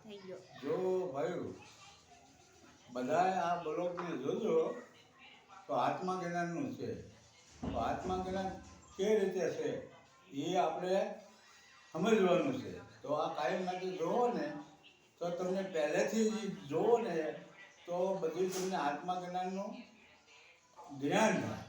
થઈ ગયો. જો ભાઈ બધાએ આ બ્લોગને જોજો તો આત્મા જ્ઞાનનું છે. તો આત્મા જ્ઞાન કેવી રીતે છે એ આપણે સમજવાનું છે. તો આ કાયમ માટે જોવો ને તો તમને પહેલેથી જ જોવો ને તો બધું તમને આત્મા જ્ઞાનનું જ્ઞાન થાય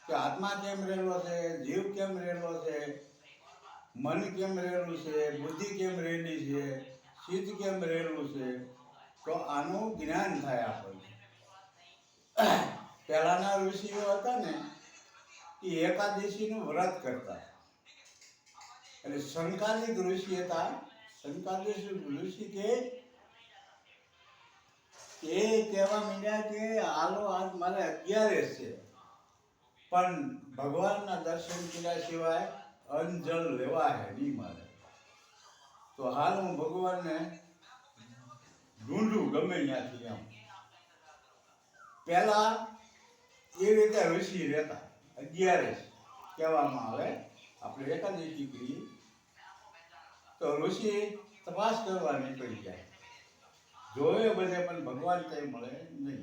કે આત્મા કેમ રહેલો છે, જીવ કેમ રહેલો છે, મન કેમ રહેલું છે, બુદ્ધિ કેમ રહેલી છે, ચિત્ત કેમ રહેલું છે. તો આનું જ્ઞાન થાય આપણને. પહેલાના ઋષિઓ હતા ને એ એકાદશીનું વ્રત કરતા. એટલે શંકાદિક ઋષિ હતા. શંકાદિક ઋષિ એ કહેવા માંડ્યા કે હાલો આજ મારે 11 છે, પણ ભગવાનના દર્શન કર્યા સિવાય અન્નજળ લેવા હે નહીં મારે. તો હાલ હું ભગવાનને ઢૂંઢું ગમે ત્યાંથી એમ. પહેલા એ રીતે ઋષિ રહેતા. 11 કહેવામાં આવે. આપણે એકાદશી કરીએ તો ઋષિ તપાસ કરવા નીકળી જાય. જોવે બધે પણ ભગવાન કંઈ મળે નહીં.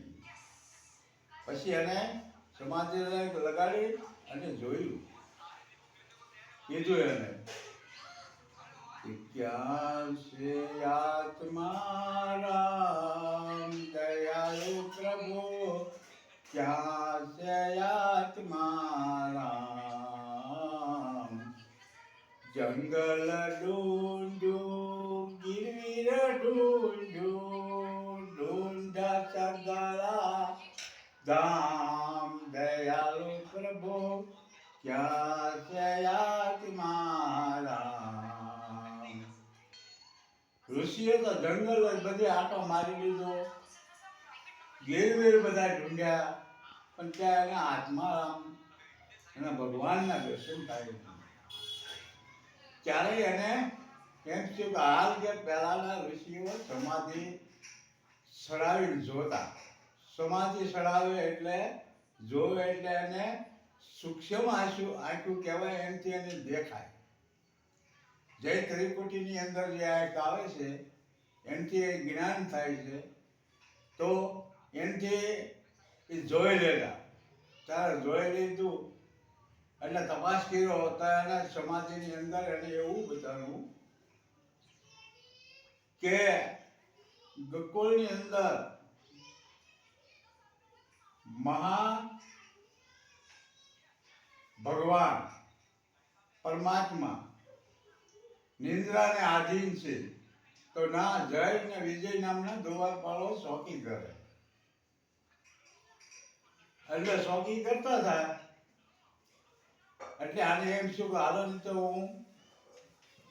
પછી એને સમાધિ લગાડી અને જોયું. કીધું એને કે ક્યાં છે આત્મા રામ દયાળુ પ્રભુ, ક્યાં છે આત્મા રામ. જંગલ ઢૂંઢું, ગિરવીર ઢૂંઢું, ઢૂંઢા સગળા ધામ દયાળુ પ્રભુ, ક્યાં છે આત્મા રામ. ઋષિએ તો જંગલ બધે આટો મારી લીધો, ગીરવીર બધા ઢૂંઢ્યા, પણ ત્યાં એના આત્મારામ એના ભગવાનના દર્શન થાય નહીં. ત્યારે એને એમ થયું કે હાલ કે પહેલાના ઋષિઓ સમાધિ સડાવીને જોતા. સમાધિ સડાવે એટલે જોવે એટલે એને સૂક્ષ્મ આંખું કહેવાય, એમથી એને દેખાય. જય ત્રિકુટીની અંદર જે આંખ આવે છે એમથી એ જ્ઞાન થાય છે. તો એમથી એ જોઈ લેતા. ત્યારે જોઈ લીધું એટલે તપાસ કર્યો તો એના સમાધિની અંદર એને એવું બતાવ્યું કે ગોકુળની અંદર મહા ભગવાન પરમાત્મા નિંદ્રાને આધીન છે. તો ના જય ને વિજય નામના દ્વારપાળો શોકી કરે. એટલે શોકી કરતા હતા. એટલે આને એમ શું કે હાલો ને તો હું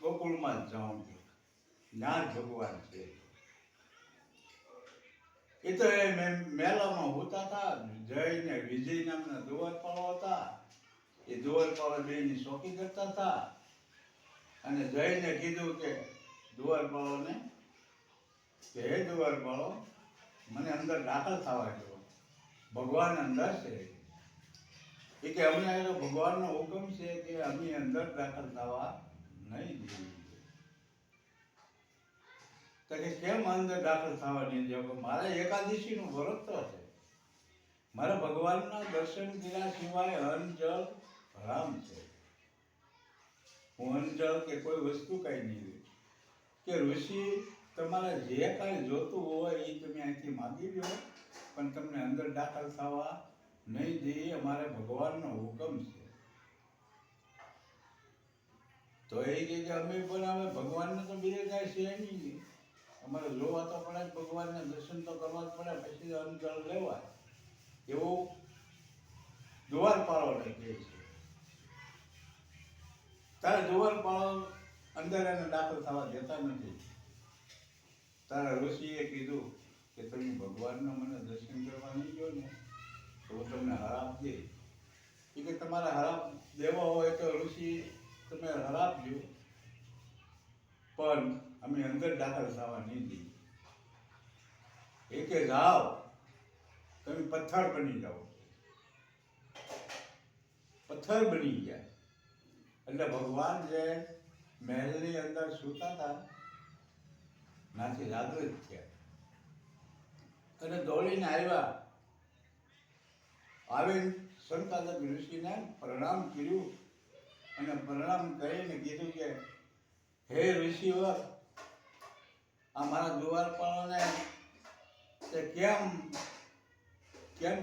ગોકુળમાં જ જાઉં છું, જ્ઞાન ભગવાન છે. એ તો એ મેલામાં હોતા હતા. જય ને વિજય નામના દ્વારપાળો હતા. એ દ્વારપાળો બેની શોકી કરતા હતા. અને જયને કીધું કે દ્વારપાળોને કે હે દ્વારપાળો, મને અંદર દાખલ થવા દો, ભગવાન અંદર છે. એ કે અમે ભગવાનનો હુકમ છે કે અમે અંદર દાખલ થવા નહીં દઈએ. તો કે કેમ અંદર દાખલ થવા નહીં દો? મારે એકાદશીનું વ્રત છે, મારે ભગવાનના દર્શન કર્યા સિવાય અન્ન જળ હરામ છે. હું અન્ન જળ કે કોઈ વસ્તુ કઈ નહીં. કે ઋષિ તમારે જે કાંઈ જોતું હોય એ તમે અહીંથી માગી લો, પણ તમને અંદર દાખલ થવા નહીં દઈએ. અમારે ભગવાનનો હુકમ છે. તો એ કે અમે પણ હવે ભગવાનને તો બીજે કાંઈ છે નહીં. અમારે જોવા તો પડે, ભગવાનને દર્શન તો કરવા જ પડે, પછી અન્ન જળ લેવાય. એવું દ્વારપાળોને કહે છે. તારે દ્વારપાળો અંદર એને દાખલ થવા દેતા નથી. તારા ઋષિએ કીધું કે તમે ભગવાનના મને દર્શન કરવા નહીં ગયો ને તો હું તમને હરાપ દે. એ કે તમારે હરાપ દેવા હોય તો ઋષિ તમે હરાપજો, પણ અમે અંદર દાખલ થવા નહીં દઈએ. એ કે જાઓ, તમે પથ્થર બની જાઓ. પથ્થર બની ગયા. એટલે ભગવાન જે મહેલની અંદર સૂતા હતા, નાથી જાગૃત થયા અને દોડીને આવ્યા. આવીને સંતાનક ઋષિને પ્રણામ કર્યું અને પ્રણામ કરીને કીધું કે હે ઋષિવર, આ મારા દ્વારપાળોને તે કેમ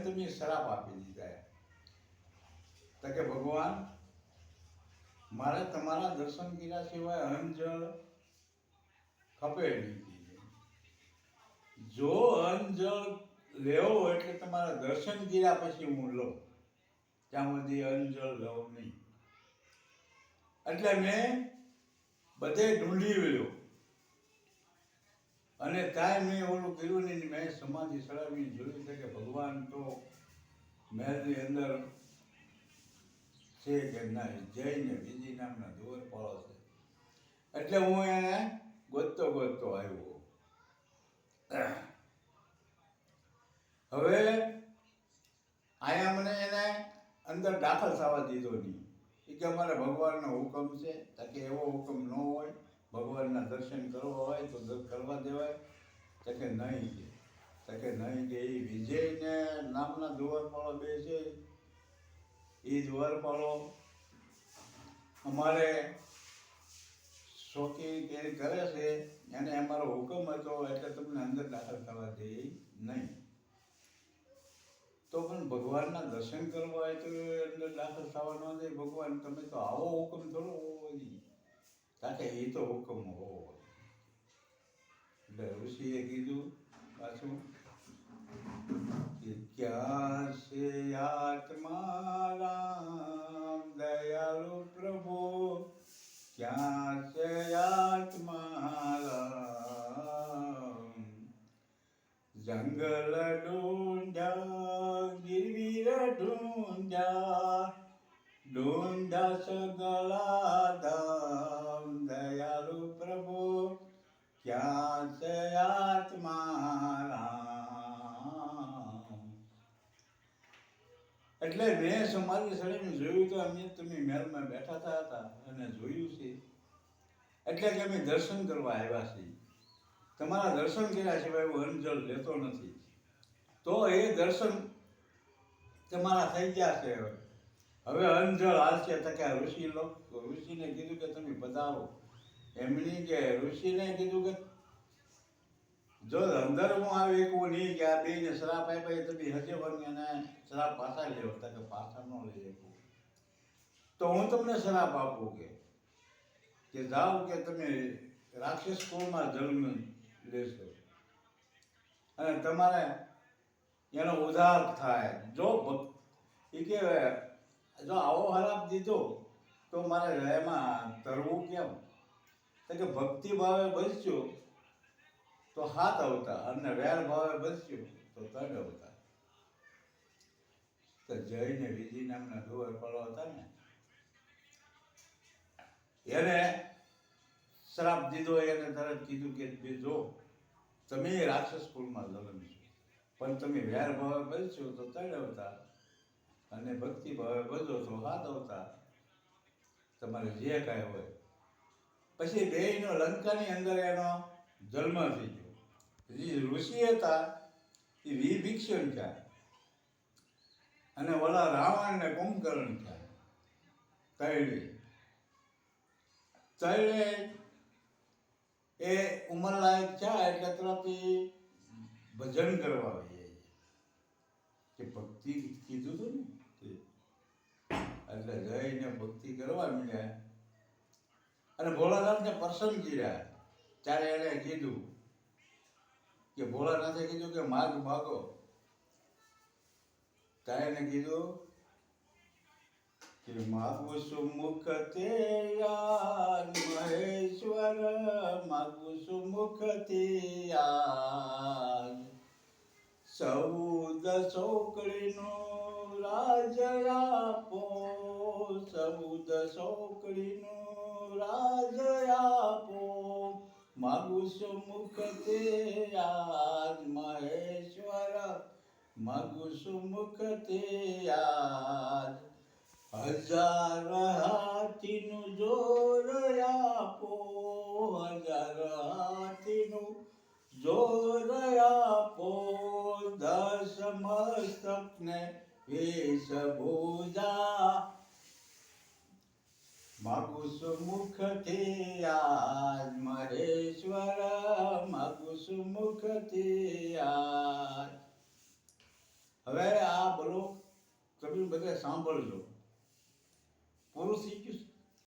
તમે શ્રાપ આપી દીધા? તો કે ભગવાન, મારે તમારા દર્શન કર્યા સિવાય અંજળ ખપે નહીં. જો અંજળ લેવો એટલે તમારા દર્શન કર્યા પછી હું લઉં, ત્યાં સુધી અંજળ લઉં નહીં. એટલે મેં બધે ઢૂંઢી વળ્યો અને ત્યાં મેં ઓલું કર્યું નહીં. મેં સમાધિ ચડાવીને જોયું છે કે ભગવાન તો મહેલની અંદર છે કે ના, જઈને બીજી નામના દ્વારપાળો છે. એટલે હું એને ગોતતો આવ્યો. હવે અહીંયા મને એને અંદર દાખલ થવા દીધો નહીં. એ કે અમારે ભગવાનનો હુકમ છે. તાકે એવો હુકમ ન હોય, ભગવાનના દર્શન કરવા હોય તો કરવા દેવાય. તાકે નહીં કે એ વિજયને નામના દ્વારપાળો બે છે. એ દ્વારપાળો અમારે શોખી કે કરે છે, એને અમારો હુકમ હતો એટલે તમને અંદર દાખલ થવા દે નહીં. તો પણ ભગવાનના દર્શન કરવા હોય તો અંદર દાખલ થવા ન દે. ભગવાન તમે તો આવો હુકમ થોડો હોવો જોઈએ, કારણ કે એ તો હુકમ હોવો. એટલે ઋષિએ કીધું પાછું કે ક્યાં છે આત્મા રામ દયાળુ પ્રભુ, ક્યાં છે આત્મા રામ? જંગલ ઢૂંઢ્યા, ગિરવીર ઢૂંઢ્યા સગળા ધામ, દયાળુ પ્રભુ ક્યાં છે આત્મા રામ? એટલે મેં સમાધિ ચડીને જોયું તો તમે મહેલમાં બેઠા હતા અને જોયું છે. એટલે કે અમે દર્શન કરવા આવ્યા છીએ. તમારા દર્શન કર્યા સિવાય હું અંજળ લેતો નથી. તો એ દર્શન તમારા થઈ ગયા છે. હવે અંજળ હાલશે. તો કે ઋષિને કીધું કે તમે પધારો. એમની કે ઋષિને કીધું કે જો અંદર હું આવી એકવું નહીં કે આ બેને શ્રાપ આપ્યા તમે હજે વળને એને શ્રાપ પાછા લેવો. કે પાછા ન લઈ શકું તો હું તમને શ્રાપ આપું કે જાઓ કે તમે રાક્ષસ કુળમાં જન્મ લેશો અને તમારે એનો ઉદ્ધાર થાય. જો એ કે જો આવો હરાપ દીધો તો મારે એમાં તરવું કેમ? તો કે ભક્તિ ભાવે બચજો તો 7 અવતાર અને વેર ભાવે બચજો તો 3 અવતાર. તો જઈને વિધિ નામના દ્વારપાળો હતા ને, એને શ્રાપ દીધો. એને તરત કીધું કે જો તમે રાક્ષસ કુળમાં જન્મશો પણ તમે વેર ભાવે બચશો તો 3 અવતાર અને ભક્તિ ભાવે બચો તો 7 અવતાર. તમારે જે કાંઈ હોય. પછી બેયનો લંકાની અંદર એનો જન્મ થઈ ગયો. જે ઋષિ હતા એ વિભીષણ થયા અને ઓલા રાવણ ને કુંભકર્ણ થયા. તૈણે એ ઉંમરલાયક થયા એટલે તરફથી ભજન કરવા આવીએ કે ભક્તિ કીધું હતું ને એટલે જઈને ભક્તિ કરવા માંડ્યા અને ભોળાનાથને પ્રસન્ન કર્યા. ત્યારે એને કીધું કે ભોળાનાથે કીધું કે માગો. ત્યારે એને કીધું કે માગું સુમુખ તે યાદ મહેશ્વર, માગું સુમુખ તે યાદ. 14 ચોકડીનો રાજ આપો, 14 ચોકડીનો રાજ આપો. માગું સુમુખ તે યાદ મહેશ્વર, માગું સુમુખ તે યાદ. 1000 હાથીનું જોર આપો, 1000 શક્તિનું જોર આપો, દસ મસ્તકને વેશભૂષા. માગું છું મુખથી આજ મહેશ્વર, માગું છું મુખથી આજ. હવે આ બોલો તમે બધા સાંભળજો. પુરુષ